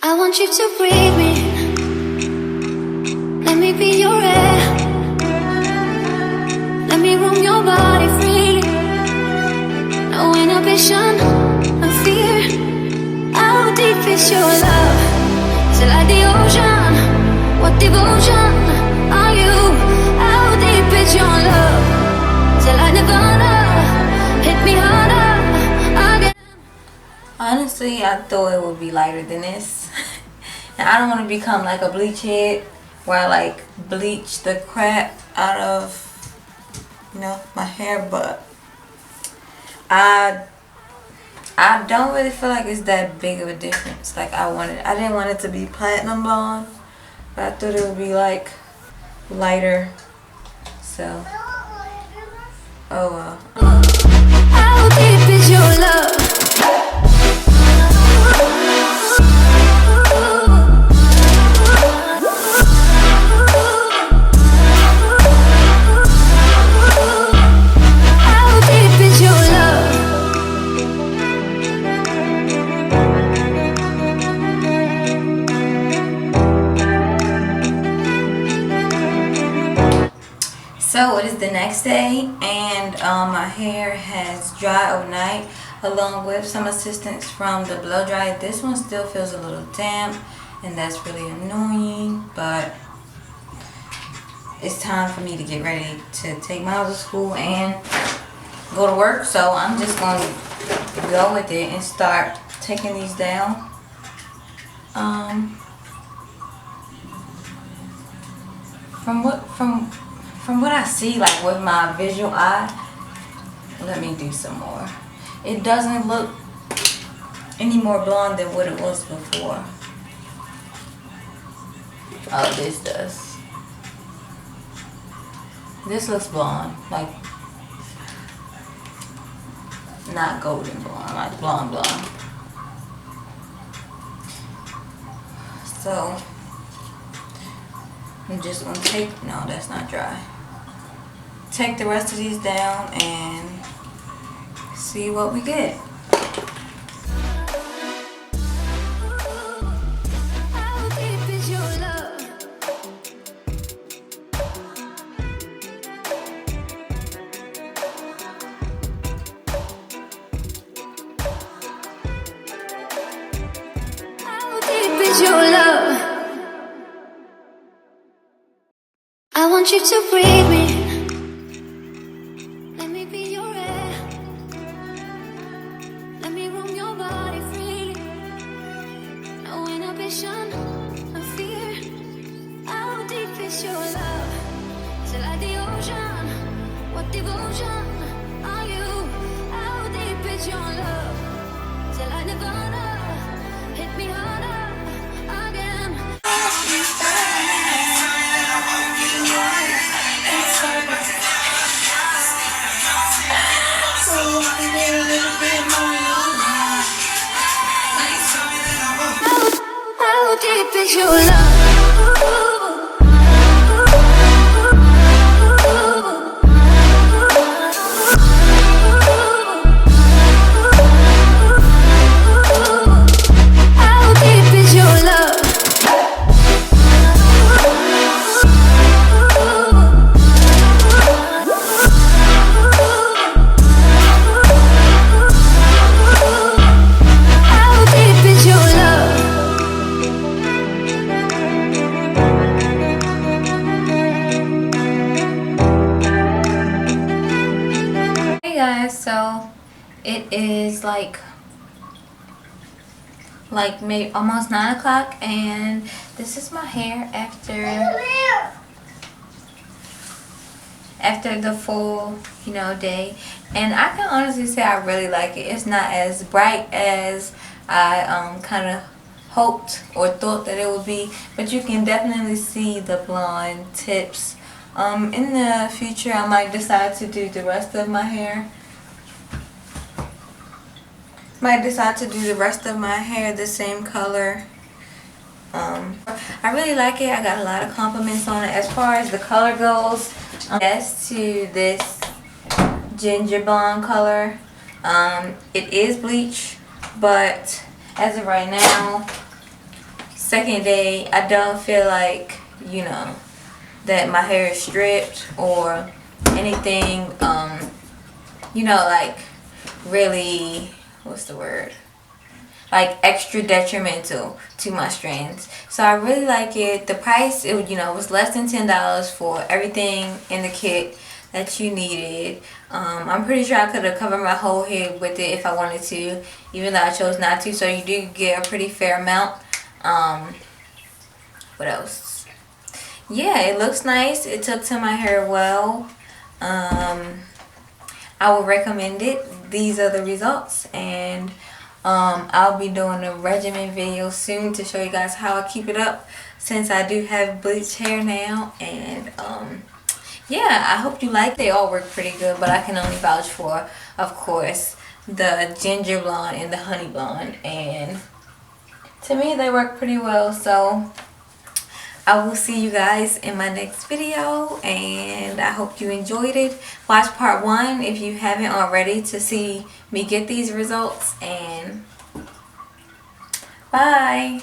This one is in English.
I want you to breathe me. Let me be your air. Let me roam your body freely. No inhibition, no fear. How deep is your love? Is it like the ocean? What devotion are you? How deep is your love? Is it like Nirvana? Hit me harder again. Honestly, I thought it would be lighter than this. And I don't want to become like a bleach head where I like bleach the crap out of, you know, my hair, but I don't really feel like it's that big of a difference. Like I didn't want it to be platinum blonde, but I thought it would be like lighter. So, oh well. How deep is your love? So it is the next day, and my hair has dried overnight along with some assistance from the blow dryer. This one still feels a little damp, and that's really annoying, but it's time for me to get ready to take Miles to school and go to work. So I'm just going to go with it and start taking these down. From what I see, like with my visual eye, let me do some more. It doesn't look any more blonde than what it was before. Oh, this does. This looks blonde, like not golden blonde, like blonde blonde. So I'm just gonna take, no, that's not dry. Take the rest of these down and see what we get. How deep is your love? How deep is your love? I want you to breathe me. Let me be your air. Let me roam your body freely. No inhibition, no fear. How deep is your love? Is it like the ocean? What devotion are you? How deep is your love? Is it like Nirvana? Hit me harder again. How deep is your love? How deep is your love? How deep is your love? Hey guys, so it is like maybe almost 9 o'clock, and this is my hair after the full, you know, day. And I can honestly say I really like it. It's not as bright as I kind of hoped or thought that it would be, but you can definitely see the blonde tips. In the future I might decide to do the rest of my hair. The same color. I really like it. I got a lot of compliments on it. As far as the color goes, yes to this ginger blonde color. It is bleach, but as of right now, second day I don't feel like, you know, that my hair is stripped or anything, you know, like really, what's the word, like extra detrimental to my strands. So I really like it. The price, it, you know, was less than $10 for everything in the kit that you needed. I'm pretty sure I could have covered my whole head with it if I wanted to, even though I chose not to. So you do get a pretty fair amount. What else? Yeah, it looks nice. It took to my hair well. I would recommend it. These are the results, and I'll be doing a regimen video soon to show you guys how I keep it up, since I do have bleached hair now. And yeah, I hope you like. They all work pretty good, but I can only vouch for, of course, the ginger blonde and the honey blonde, and to me they work pretty well. So I will see you guys in my next video, and I hope you enjoyed it. Watch part 1 if you haven't already to see me get these results, and bye.